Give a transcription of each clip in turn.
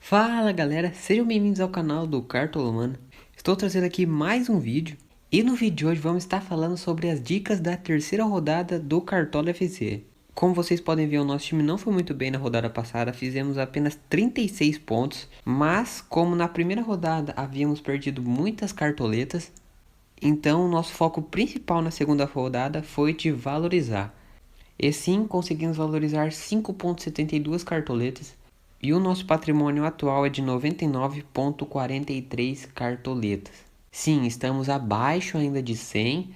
Fala galera, sejam bem-vindos ao canal do Cartolomano. Estou trazendo aqui mais um vídeo e no vídeo de hoje vamos estar falando sobre as dicas da terceira rodada do Cartola FC. Como vocês podem ver, o nosso time não foi muito bem na rodada passada, fizemos apenas 36 pontos, mas como na primeira rodada havíamos perdido muitas cartoletas, então o nosso foco principal na segunda rodada foi de valorizar. E sim, conseguimos valorizar 5,72 cartoletas. E o nosso patrimônio atual é de 99,43 cartoletas. Sim, estamos abaixo ainda de 100,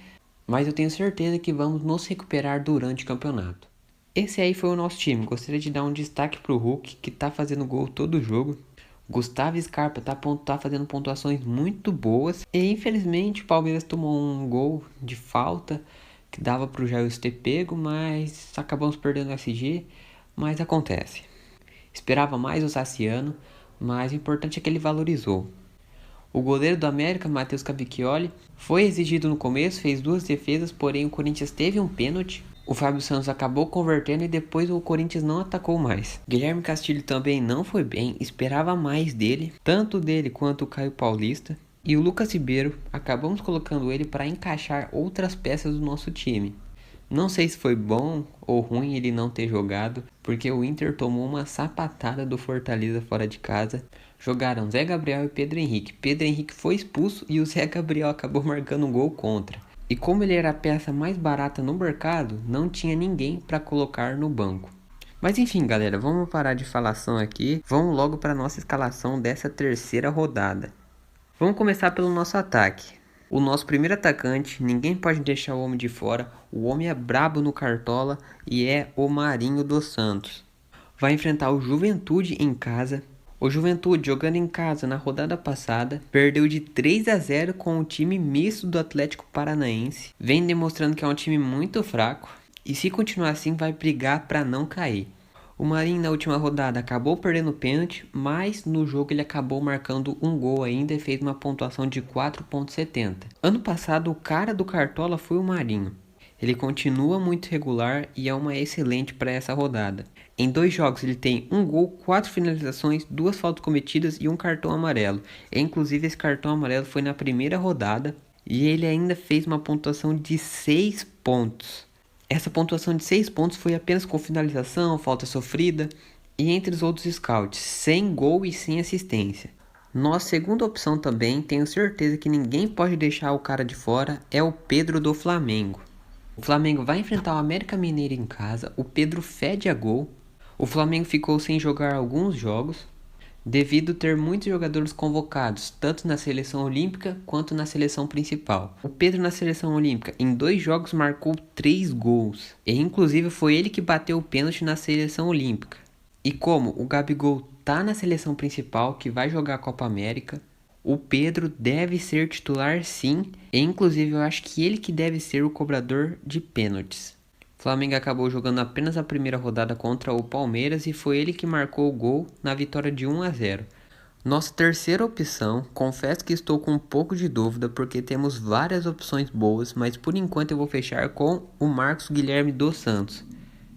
mas eu tenho certeza que vamos nos recuperar durante o campeonato. Esse aí foi o nosso time. Gostaria de dar um destaque para o Hulk, que está fazendo gol todo jogo. Gustavo Scarpa tá fazendo pontuações muito boas. E infelizmente o Palmeiras tomou um gol de falta que dava para o Jair ter pego, mas acabamos perdendo o SG. Mas acontece. Esperava mais o Saciano, mas o importante é que ele valorizou. O goleiro do América, Matheus Cavicchioli, foi exigido no começo, fez duas defesas, porém o Corinthians teve um pênalti. O Fábio Santos acabou convertendo e depois o Corinthians não atacou mais. Guilherme Castilho também não foi bem, esperava mais dele, tanto dele quanto o Caio Paulista. E o Lucas Ribeiro, acabamos colocando ele para encaixar outras peças do nosso time. Não sei se foi bom ou ruim ele não ter jogado, porque o Inter tomou uma sapatada do Fortaleza fora de casa. Jogaram Zé Gabriel e Pedro Henrique. Pedro Henrique foi expulso e o Zé Gabriel acabou marcando um gol contra. E como ele era a peça mais barata no mercado, não tinha ninguém para colocar no banco. Mas enfim, galera, vamos parar de falação aqui. Vamos logo para nossa escalação dessa terceira rodada. Vamos começar pelo nosso ataque. O nosso primeiro atacante, ninguém pode deixar o homem de fora. O homem é brabo no Cartola e é o Marinho dos Santos. Vai enfrentar o Juventude em casa. O Juventude, jogando em casa na rodada passada, perdeu de 3-0 com o time misto do Atlético Paranaense. Vem demonstrando que é um time muito fraco e se continuar assim vai brigar para não cair. O Marinho na última rodada acabou perdendo o pênalti, mas no jogo ele acabou marcando um gol ainda e fez uma pontuação de 4,70. Ano passado o cara do Cartola foi o Marinho. Ele continua muito regular e é uma excelente para essa rodada. Em 2 jogos ele tem um gol, 4 finalizações, 2 faltas cometidas e um cartão amarelo. E, inclusive esse cartão amarelo foi na primeira rodada e ele ainda fez uma pontuação de 6 pontos. Essa pontuação de 6 pontos foi apenas com finalização, falta sofrida e entre os outros scouts, sem gol e sem assistência. Nossa segunda opção também, tenho certeza que ninguém pode deixar o cara de fora, é o Pedro do Flamengo. O Flamengo vai enfrentar o América Mineiro em casa, o Pedro fede a gol. O Flamengo ficou sem jogar alguns jogos, devido ter muitos jogadores convocados, tanto na seleção olímpica quanto na seleção principal. O Pedro na seleção olímpica, em 2 jogos, marcou 3 gols. E inclusive foi ele que bateu o pênalti na seleção olímpica. E como o Gabigol tá na seleção principal, que vai jogar a Copa América, o Pedro deve ser titular sim, e inclusive eu acho que ele que deve ser o cobrador de pênaltis. O Flamengo acabou jogando apenas a primeira rodada contra o Palmeiras e foi ele que marcou o gol na vitória de 1-0. Nossa terceira opção, confesso que estou com um pouco de dúvida porque temos várias opções boas, mas por enquanto eu vou fechar com o Marcos Guilherme dos Santos.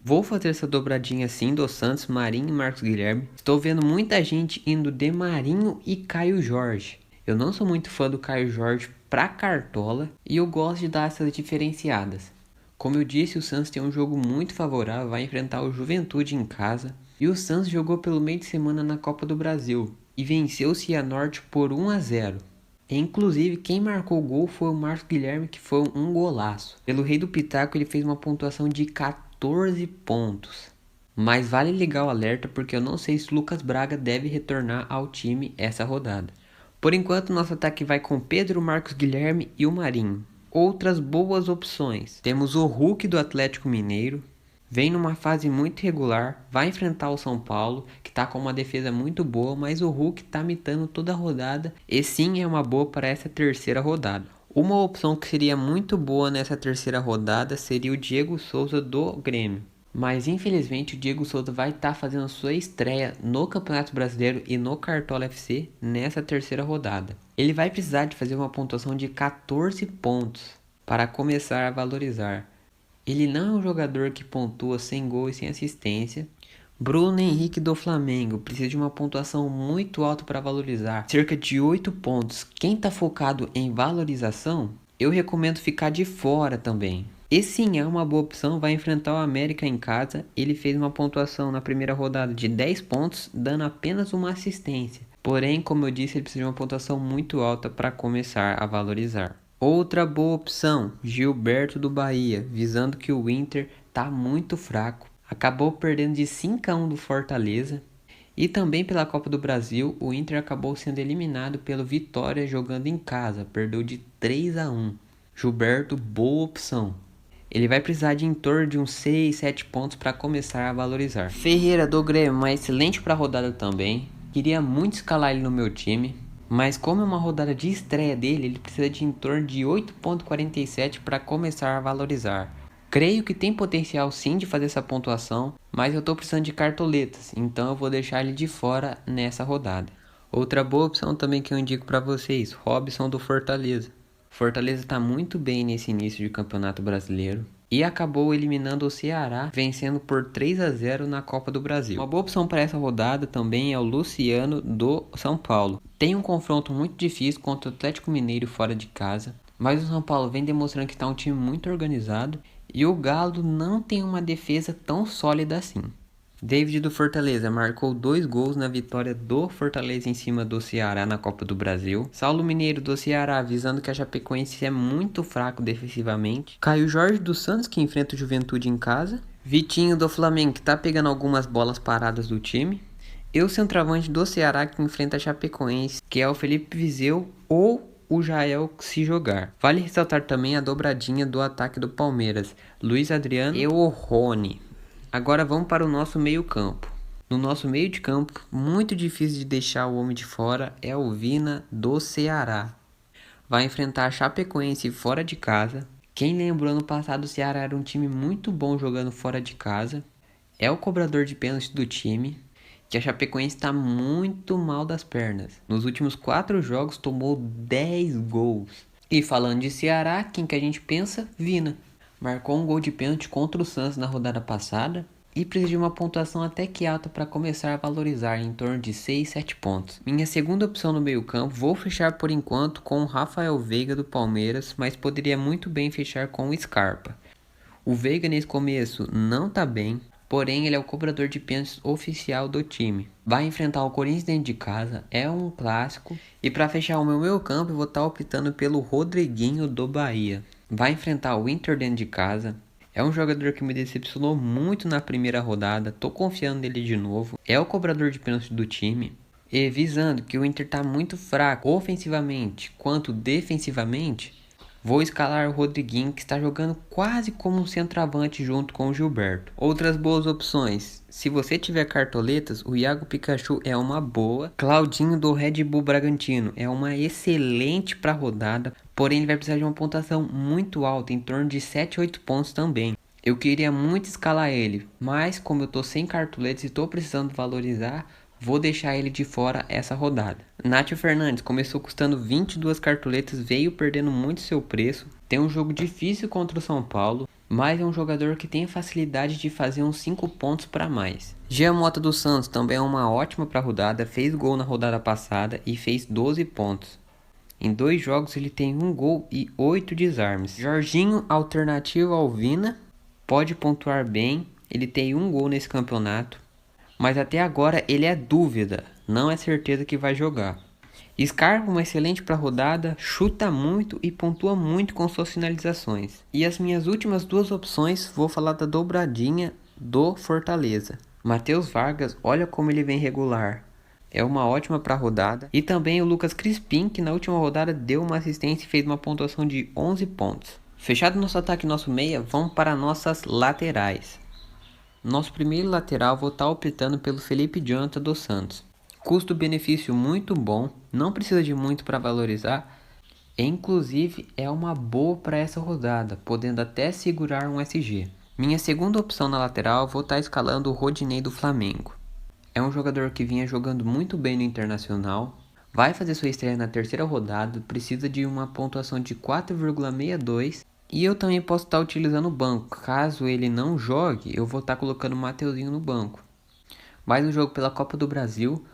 Vou fazer essa dobradinha assim dos Santos, Marinho e Marcos Guilherme. Estou vendo muita gente indo de Marinho e Caio Jorge. Eu não sou muito fã do Caio Jorge pra Cartola e eu gosto de dar essas diferenciadas. Como eu disse, o Santos tem um jogo muito favorável, vai enfrentar o Juventude em casa. E o Santos jogou pelo meio de semana na Copa do Brasil e venceu o Cianorte por 1-0. E, inclusive, quem marcou o gol foi o Marcos Guilherme, que foi um golaço. Pelo Rei do Pitaco, ele fez uma pontuação de 14 pontos. Mas vale ligar o alerta porque eu não sei se Lucas Braga deve retornar ao time essa rodada. Por enquanto, nosso ataque vai com Pedro, Marcos Guilherme e o Marinho. Outras boas opções. Temos o Hulk do Atlético Mineiro. Vem numa fase muito irregular, vai enfrentar o São Paulo, que está com uma defesa muito boa, mas o Hulk está mitando toda a rodada e sim é uma boa para essa terceira rodada. Uma opção que seria muito boa nessa terceira rodada seria o Diego Souza do Grêmio. Mas infelizmente o Diego Souza vai estar fazendo sua estreia no Campeonato Brasileiro e no Cartola FC nessa terceira rodada. Ele vai precisar de fazer uma pontuação de 14 pontos para começar a valorizar. Ele não é um jogador que pontua sem gol e sem assistência, Bruno Henrique do Flamengo precisa de uma pontuação muito alta para valorizar, cerca de 8 pontos. Quem está focado em valorização, eu recomendo ficar de fora também. E sim, é uma boa opção, vai enfrentar o América em casa. Ele fez uma pontuação na primeira rodada de 10 pontos, dando apenas uma assistência. Porém, como eu disse, ele precisa de uma pontuação muito alta para começar a valorizar. Outra boa opção, Gilberto do Bahia, visando que o Inter está muito fraco. Acabou perdendo de 5-1 do Fortaleza. E também pela Copa do Brasil, o Inter acabou sendo eliminado pelo Vitória jogando em casa. Perdeu de 3-1. Gilberto, boa opção. Ele vai precisar de em torno de uns 6, 7 pontos para começar a valorizar. Ferreira do Grêmio, uma excelente para a rodada também. Queria muito escalar ele no meu time, mas como é uma rodada de estreia dele, ele precisa de em torno de 8,47 para começar a valorizar. Creio que tem potencial sim de fazer essa pontuação, mas eu estou precisando de cartoletas, então eu vou deixar ele de fora nessa rodada. Outra boa opção também que eu indico para vocês, Robson do Fortaleza. Fortaleza está muito bem nesse início de campeonato brasileiro e acabou eliminando o Ceará, vencendo por 3-0 na Copa do Brasil. Uma boa opção para essa rodada também é o Luciano do São Paulo. Tem um confronto muito difícil contra o Atlético Mineiro fora de casa, mas o São Paulo vem demonstrando que está um time muito organizado e o Galo não tem uma defesa tão sólida assim. David do Fortaleza marcou 2 gols na vitória do Fortaleza em cima do Ceará na Copa do Brasil. Saulo Mineiro do Ceará avisando que a Chapecoense é muito fraco defensivamente. Caio Jorge do Santos que enfrenta o Juventude em casa. Vitinho do Flamengo que tá pegando algumas bolas paradas do time. E o centroavante do Ceará que enfrenta a Chapecoense, que é o Felipe Viseu ou o Jael se jogar. Vale ressaltar também a dobradinha do ataque do Palmeiras, Luiz Adriano e o Rony. Agora vamos para o nosso meio campo. No nosso meio de campo, muito difícil de deixar o homem de fora é o Vina do Ceará. Vai enfrentar a Chapecoense fora de casa. Quem lembrou, ano passado o Ceará era um time muito bom jogando fora de casa. É o cobrador de pênalti do time, que a Chapecoense está muito mal das pernas. Nos últimos 4 jogos tomou 10 gols. E falando de Ceará, quem que a gente pensa? Vina. Marcou um gol de pênalti contra o Santos na rodada passada e precisa de uma pontuação até que alta para começar a valorizar, em torno de 6, 7 pontos. Minha segunda opção no meio campo, vou fechar por enquanto com o Rafael Veiga do Palmeiras, mas poderia muito bem fechar com o Scarpa. O Veiga nesse começo não tá bem, porém ele é o cobrador de pênaltis oficial do time. Vai enfrentar o Corinthians dentro de casa, é um clássico. E para fechar o meu meio campo, eu vou estar optando pelo Rodriguinho do Bahia. Vai enfrentar o Inter dentro de casa. É um jogador que me decepcionou muito na primeira rodada, tô confiando nele de novo. É o cobrador de pênaltis do time. E visando que o Inter tá muito fraco ofensivamente quanto defensivamente, vou escalar o Rodriguinho, que está jogando quase como um centroavante junto com o Gilberto. Outras boas opções. Se você tiver cartoletas, o Iago Pikachu é uma boa. Claudinho do Red Bull Bragantino é uma excelente para rodada. Porém, ele vai precisar de uma pontuação muito alta, em torno de 7, 8 pontos também. Eu queria muito escalar ele, mas como eu tô sem cartoletas e tô precisando valorizar, vou deixar ele de fora essa rodada. Nátio Fernandes começou custando 22 cartoletas, veio perdendo muito seu preço. Tem um jogo difícil contra o São Paulo, mas é um jogador que tem facilidade de fazer uns 5 pontos para mais. Jean Mota dos Santos também é uma ótima para rodada, fez gol na rodada passada e fez 12 pontos. Em 2 jogos ele tem 1 gol e 8 desarmes. Jorginho, alternativo ao Vina, pode pontuar bem, ele tem 1 gol nesse campeonato. Mas até agora ele é dúvida, não é certeza que vai jogar. Scarpa, uma excelente para rodada, chuta muito e pontua muito com suas finalizações. E as minhas últimas 2 opções, vou falar da dobradinha do Fortaleza. Matheus Vargas, olha como ele vem regular. É uma ótima para rodada. E também o Lucas Crispim, que na última rodada deu uma assistência e fez uma pontuação de 11 pontos. Fechado nosso ataque e nosso meia, vamos para nossas laterais. Nosso primeiro lateral, vou estar optando pelo Felipe Jonathan dos Santos. Custo-benefício muito bom, não precisa de muito para valorizar. E, inclusive é uma boa para essa rodada, podendo até segurar um SG. Minha segunda opção na lateral, vou estar escalando o Rodinei do Flamengo. É um jogador que vinha jogando muito bem no Internacional. Vai fazer sua estreia na terceira rodada, precisa de uma pontuação de 4,62. E eu também posso estar utilizando o banco. Caso ele não jogue, eu vou estar colocando o Mateuzinho no banco. Mas no jogo pela Copa do Brasil,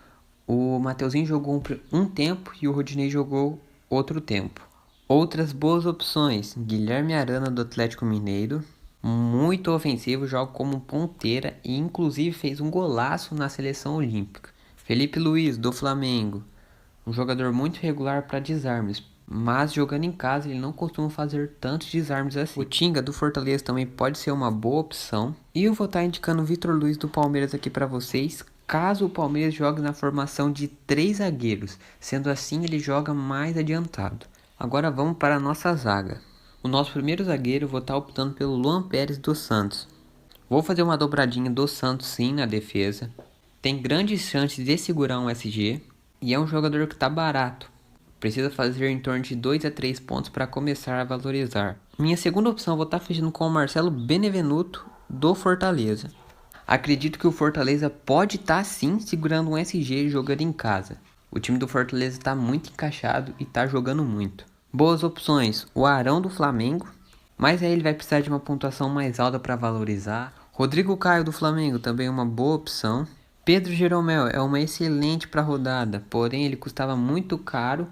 o Mateuzinho jogou um tempo e o Rodinei jogou outro tempo. Outras boas opções: Guilherme Arana do Atlético Mineiro, muito ofensivo, joga como ponteira e inclusive fez um golaço na seleção olímpica. Felipe Luiz do Flamengo, um jogador muito regular para desarmes, mas jogando em casa ele não costuma fazer tantos desarmes assim. O Tinga do Fortaleza também pode ser uma boa opção. E eu vou estar indicando o Vitor Luiz do Palmeiras aqui para vocês, caso o Palmeiras jogue na formação de 3 zagueiros, sendo assim ele joga mais adiantado. Agora vamos para a nossa zaga. O nosso primeiro zagueiro eu vou estar optando pelo Luan Pérez do Santos. Vou fazer uma dobradinha do Santos sim na defesa. Tem grandes chances de segurar um SG e é um jogador que está barato. Precisa fazer em torno de 2 a 3 pontos para começar a valorizar. Minha segunda opção eu vou estar fechando com o Marcelo Benevenuto do Fortaleza. Acredito que o Fortaleza pode estar sim segurando um SG jogando em casa. O time do Fortaleza está muito encaixado e está jogando muito. Boas opções: o Arão do Flamengo, mas aí ele vai precisar de uma pontuação mais alta para valorizar. Rodrigo Caio do Flamengo também é uma boa opção. Pedro Jeromel é uma excelente para rodada, porém ele custava muito caro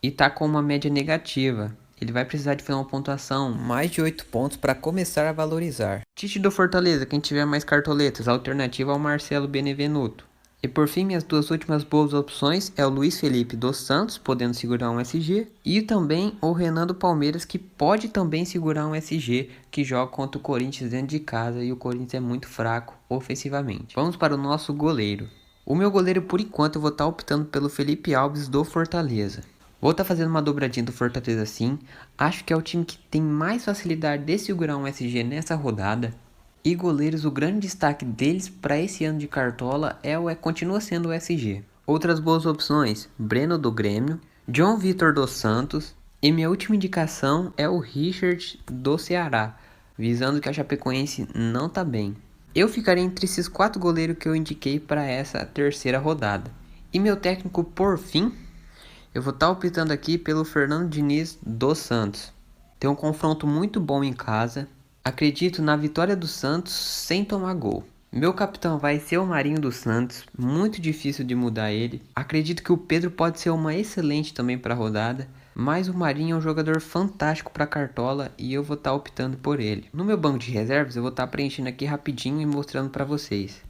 e está com uma média negativa. Ele vai precisar de fazer uma pontuação mais de 8 pontos para começar a valorizar. Tite do Fortaleza, quem tiver mais cartoletas, a alternativa é o Marcelo Benevenuto. E por fim, minhas duas últimas boas opções é o Luiz Felipe dos Santos, podendo segurar um SG, e também o Renan do Palmeiras, que pode também segurar um SG, que joga contra o Corinthians dentro de casa, e o Corinthians é muito fraco ofensivamente. Vamos para o nosso goleiro. O meu goleiro, por enquanto, eu vou estar optando pelo Felipe Alves do Fortaleza. Vou estar fazendo uma dobradinha do Fortaleza sim. Acho que é o time que tem mais facilidade de segurar um SG nessa rodada. E goleiros, o grande destaque deles para esse ano de cartola continua sendo o SG. Outras boas opções: Breno do Grêmio, John Vitor dos Santos. E minha última indicação é o Richard do Ceará, visando que a Chapecoense não tá bem. Eu ficaria entre esses 4 goleiros que eu indiquei para essa terceira rodada. E meu técnico por fim, eu vou estar optando aqui pelo Fernando Diniz dos Santos. Tem um confronto muito bom em casa. Acredito na vitória do Santos sem tomar gol. Meu capitão vai ser o Marinho dos Santos, muito difícil de mudar ele. Acredito que o Pedro pode ser uma excelente também para a rodada, mas o Marinho é um jogador fantástico para cartola e eu vou estar optando por ele. No meu banco de reservas eu vou estar preenchendo aqui rapidinho e mostrando para vocês.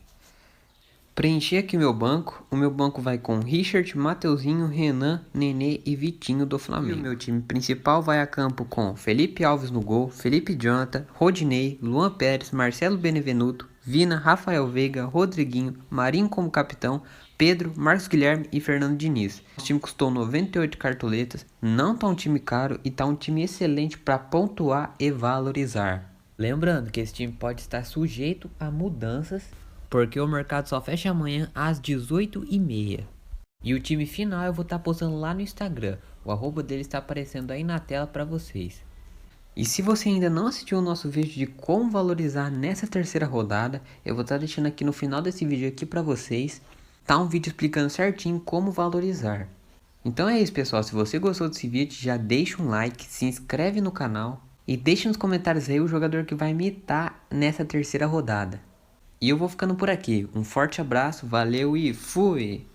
Preenchi aqui o meu banco vai com Richard, Mateuzinho, Renan, Nenê e Vitinho do Flamengo. E o meu time principal vai a campo com Felipe Alves no gol, Felipe Jonathan, Rodinei, Luan Pérez, Marcelo Benevenuto, Vina, Rafael Veiga, Rodriguinho, Marinho como capitão, Pedro, Marcos Guilherme e Fernando Diniz. O time custou 98 cartoletas, não tá um time caro e tá um time excelente para pontuar e valorizar. Lembrando que esse time pode estar sujeito a mudanças, porque o mercado só fecha amanhã às 18h30. E o time final eu vou estar postando lá no Instagram. O arroba dele está aparecendo aí na tela para vocês. E se você ainda não assistiu o nosso vídeo de como valorizar nessa terceira rodada, eu vou estar deixando aqui no final desse vídeo aqui para vocês. Tá um vídeo explicando certinho como valorizar. Então é isso, pessoal. Se você gostou desse vídeo, já deixa um like, se inscreve no canal e deixa nos comentários aí o jogador que vai imitar nessa terceira rodada. E eu vou ficando por aqui. Um forte abraço, valeu e fui!